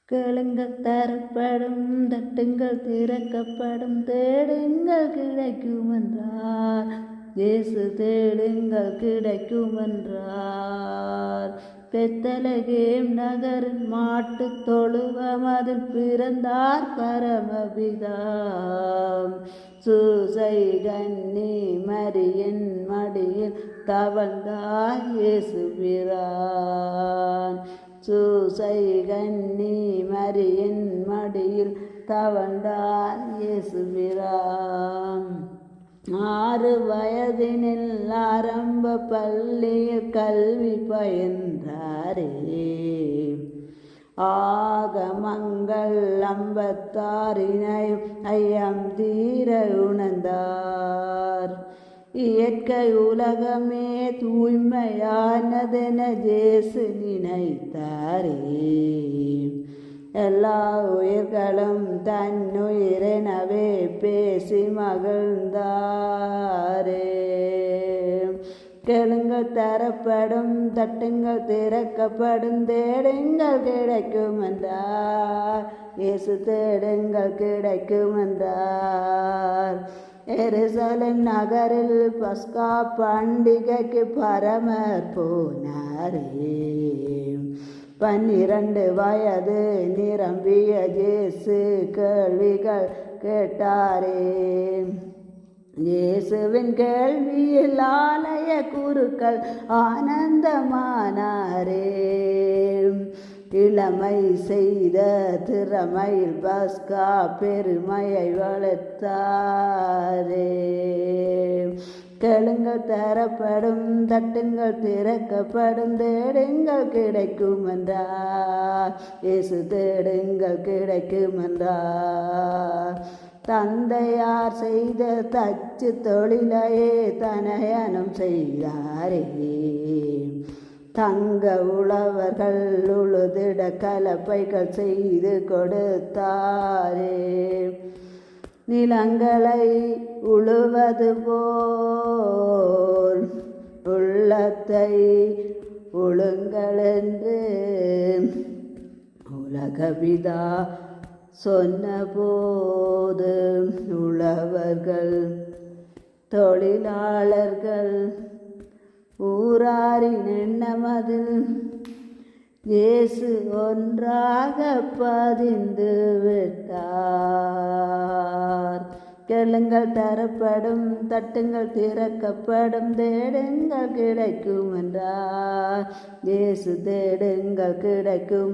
கேளுங்கள் தரப்படும், தட்டுங்கள் திறக்கப்படும், தேடுங்கள் கிடைக்கும் என்றார். இயேசு தேடுங்கள் கிடைக்கும் என்றார். பெத்தலகேம் நகரின் மாட்டுத் தொழுவமதில் பிறந்தார் பரமபிதா. சூசை கன்னி மரியின் மடியில் தவழ்ந்தார் இயேசுபிரான். சூசை கன்னி மரியின் மடியில் தவழ்ந்தார் இயேசுபிரான். 6 வயதினில் ஆரம்ப பள்ளியில் கல்வி பயின்றாரே. ஆகமங்கள் 56 ஐயம் தீர உணர்ந்தார். இயற்கை உலகமே தூய்மையானதென இயேசு நினைத்தாரே. எல்லா உயிர்களும் தன்னுயிரெனவே பேசி மகிழ்ந்தாரே. கேளுங்கள் தரப்படும், தட்டுங்கள் திறக்கப்படும், தேடுங்கள் கிடைக்கும் என்றார். இயேசு தேடுங்கள் கிடைக்கும் என்றார். எருசலேம் நகரில் பஸ்கா பண்டிகைக்கு பரமர் போனாரே. 12 வயது நிரம்பிய இயேசு கேள்விகள் கேட்டாரே. இயேசுவின் கேள்வியில் ஆலய குருக்கள் ஆனந்தமானாரே. இளமை செய்த திறமையில் பஸ்கா பெருமையை வளர்த்தாரே. கேளுங்கள் தரப்படும், தட்டுங்கள் திறக்கப்படும், தேடுங்கள் கிடைக்கும் என்றார். இயேசு தேடுங்கள் கிடைக்கும் என்றார். தந்தையார் செய்த தச்சு தொழிலையே தனயனம் செய்தாரே. தங்க உழவர்கள் உழுதிட கலப்பைகள் செய்து கொடுத்தாரே. நிலங்களை உழுவது போல் உள்ளத்தை உழுங்களென்று உலகபிதா சொன்னபோது உழவர்கள் தொழிலாளர்கள் ஊராரின் எண்ணமதில் இயேசு ஒன்றாக பதிந்து விட்டார். கேளுங்கள் தரப்படும், தட்டுங்கள் திறக்கப்படும், தேடுங்கள் கிடைக்கும் என்றார். இயேசு தேடுங்கள் கிடைக்கும்.